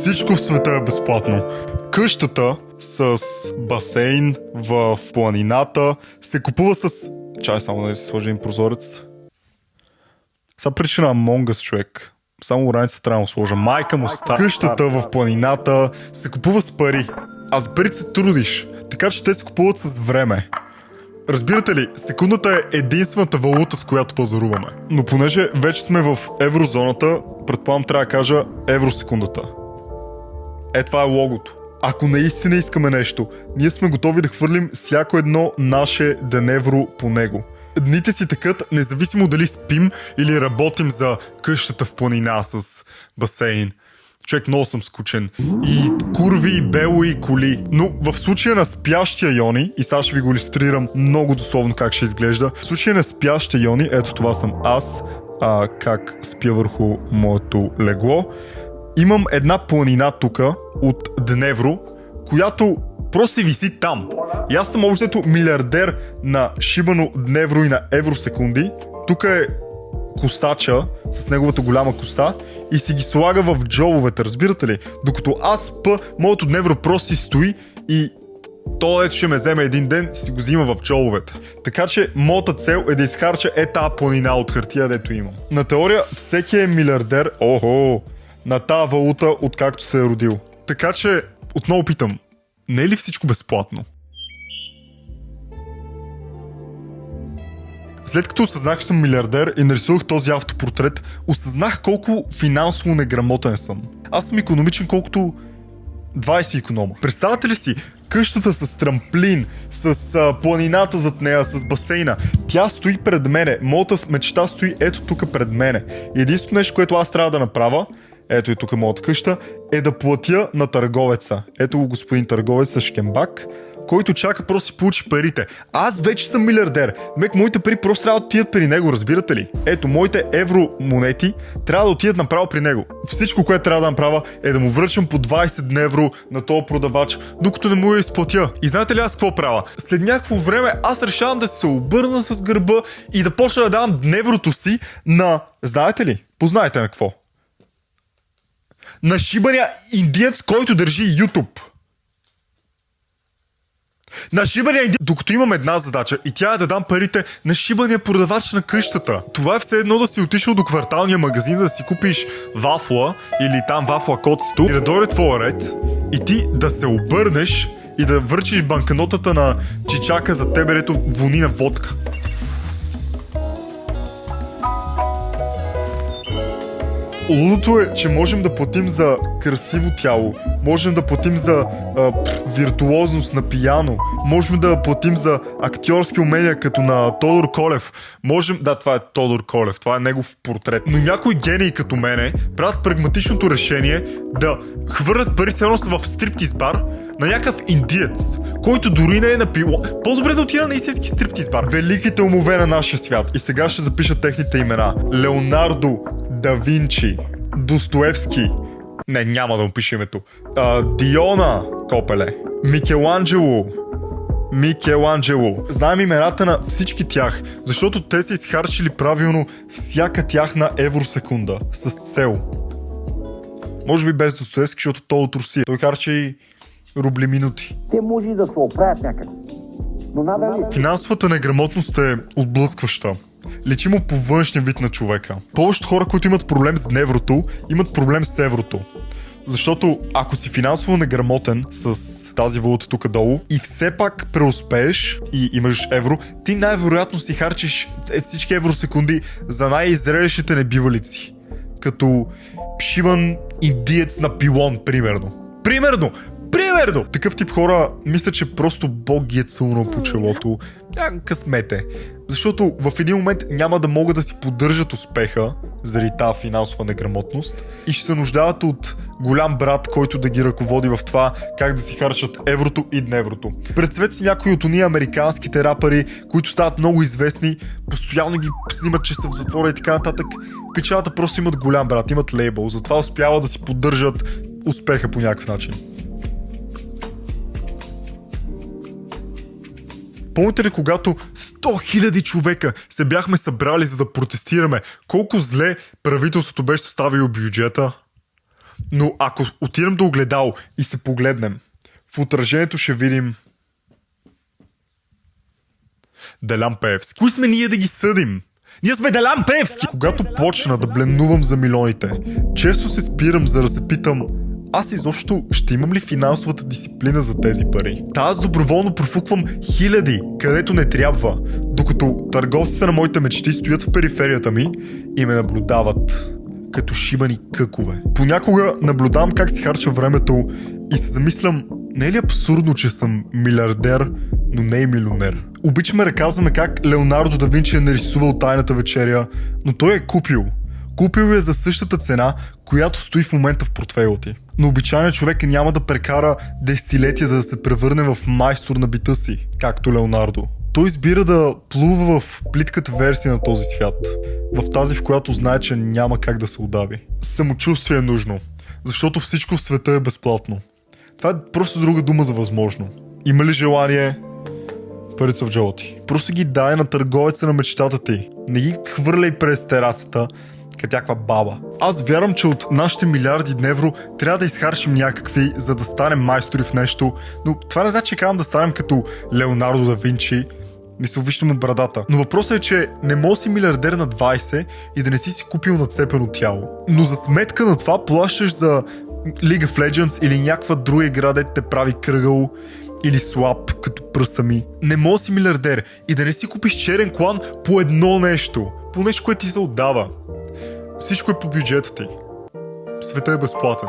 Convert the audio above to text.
Всичко в света е безплатно. Къщата с басейн в планината се купува с... Чай само да си сложим прозорец. Сега причина Among Us, човек. Само раница трябва да сложа. Майка му ста. Къщата в планината се купува с пари. А за парите се трудиш. Така че те се купуват с време. Разбирате ли, секундата е единствената валута, с която пазаруваме. Но понеже вече сме в еврозоната, предполагам трябва да кажа евросекундата. Това е логото. Ако наистина искаме нещо, ние сме готови да хвърлим всяко едно наше деневро по него. Дните си текат, независимо дали спим или работим за къщата в планина с басейн. Човек, много съм скучен. И курви, и бело, и коли. Но в случая на спящия Йони, и сега ще ви го илюстрирам много дословно как ще изглежда. В случая на спящия Йони, ето това съм аз, как спя върху моето легло. Имам една планина тука от деневро, която просто се виси там. И аз съм общото милиардер на шибано дневро и на евросекунди. Тук е косача с неговата голяма коса и си ги слага в джобовете, разбирате ли? Докато аз спа, моето дневро просто си стои и то ще ме вземе един ден и си го взима в джобовете. Така че моята цел е да изхарча тази планина от хартия, дето имам. На теория всеки е милиардер, на тази валута, откакто се е родил. Така че отново питам, не е ли всичко безплатно? След като осъзнах, че съм милиардер и нарисувах този автопортрет, осъзнах колко финансово неграмотен съм. Аз съм икономичен колкото 20 иконома. Представете ли си къщата с трамплин, с планината зад нея, с басейна? Тя стои пред мене. Моята мечта стои ето тук пред мене. И единственото нещо, което аз трябва да направя, ето и тук моята къща, е да платя на търговеца. Ето го господин търговец с шкембак, който чака просто си получи парите. Аз вече съм милиардер. Моите пари просто трябва да отидат при него, разбирате ли? Ето, моите евромонети трябва да отидат направо при него. Всичко, което трябва да направя е да му връчам по 20 евро на този продавач, докато не му я изплатя. И знаете ли аз какво правя? След някакво време аз решавам да се обърна с гърба и да почна да давам дневрото си на... Знаете ли? Познайте на какво? На шибания индиец, който държи YouTube. На шибания индиец, докато имам една задача и тя е да дам парите на шибания продавач на къщата. Това е все едно да си отишъл до кварталния магазин да си купиш вафла или там вафла коцето и да дойде твоя ред и ти да се обърнеш и да връчиш банкнотата на чичака за тебе, дето вони на водка. Лудото е, че можем да платим за красиво тяло, можем да платим за виртуозност на пияно, можем да платим за актьорски умения като на Тодор Колев. Да, това е Тодор Колев, това е негов портрет. Но някои гении като мене правят прагматичното решение да хвърлят пари се едно в стриптиз бар на някакъв индиец, който дори не е напил. По-добре да отида на истински стриптиз бар. Великите умове на нашия свят. И сега ще запиша техните имена. Леонардо да Винчи, Достоевски. Не, няма да му пише името. Диона Копеле. Микеланджело. Знаем имената на всички тях, защото те са изхарчили правилно всяка тяхна евросекунда. С цел. Може би без Достоевски, защото той от Русия. Той харчи рубли минути. Те може и да се оправят някъде. Но надали... Финансовата неграмотност е отблъскваща. Личи му по външния вид на човека. Повечето хора, които имат проблем с дневрото, имат проблем с еврото. Защото ако си финансово неграмотен с тази валута тук долу и все пак преуспееш и имаш евро, ти най-вероятно си харчиш всички евросекунди за най-изрелищите небивалици. Като шибан индиец на пилон, примерно. Примерно! Такъв тип хора, мисля, че просто Бог ги е целунал по челото. Късмете. Защото в един момент няма да могат да си поддържат успеха заради тази финансова неграмотност и ще се нуждават от голям брат, който да ги ръководи в това как да си харчат еврото и дневрото. Представете си някои от уния американските рапъри, които стават много известни, постоянно ги снимат, че са в затвора и така нататък. Печалата просто имат голям брат, имат лейбъл, затова успяват да си поддържат успеха по някакъв начин. Помните ли, когато 100 000 човека се бяхме събрали за да протестираме, колко зле правителството беше съставило бюджета? Но ако отидем до огледало и се погледнем, в отражението ще видим Делян Пеевски. Кои сме ние да ги съдим? Ние сме Делян Пеевски! Когато почна да бленувам за милионите, често се спирам, за да се питам, аз изобщо ще имам ли финансовата дисциплина за тези пари? Аз доброволно профуквам хиляди, където не трябва, докато търговците на моите мечти стоят в периферията ми и ме наблюдават като шибани къкове. Понякога наблюдавам как си харча времето и се замислям, не е ли абсурдно, че съм милиардер, но не и милионер? Обичаме да казваме как Леонардо да Винчи е нарисувал Тайната вечеря, но той е купил. Купил е за същата цена, която стои в момента в портфейла ти. Но обичайният човек няма да прекара десетилетия, за да се превърне в майстор на бита си, както Леонардо. Той избира да плува в плитката версия на този свят. В тази, в която знае, че няма как да се удави. Самочувствие е нужно, защото всичко в света е безплатно. Това е просто друга дума за възможно. Има ли желание? Парица в джоба ти. Просто ги дай на търговеца на мечтата ти. Не ги хвърляй през терасата, като някаква баба. Аз вярвам, че от нашите милиарди евро трябва да изхарчим някакви, за да станем майстори в нещо, но това не значи, че казвам да станем като Леонардо да Винчи. Мисля, вижте му брадата. Но въпросът е, че не можеш да си милиардер на 20 и да не си купил нацепено тяло. Но за сметка на това плащаш за League of Legends или някаква друга игра, дето те прави кръгъл или слаб, като пръста ми. Не можеш да си милиардер и да не си купиш черен клан по едно нещо. По нещо, което ти се отдава. Всичко е по бюджета ти. Светът е безплатен.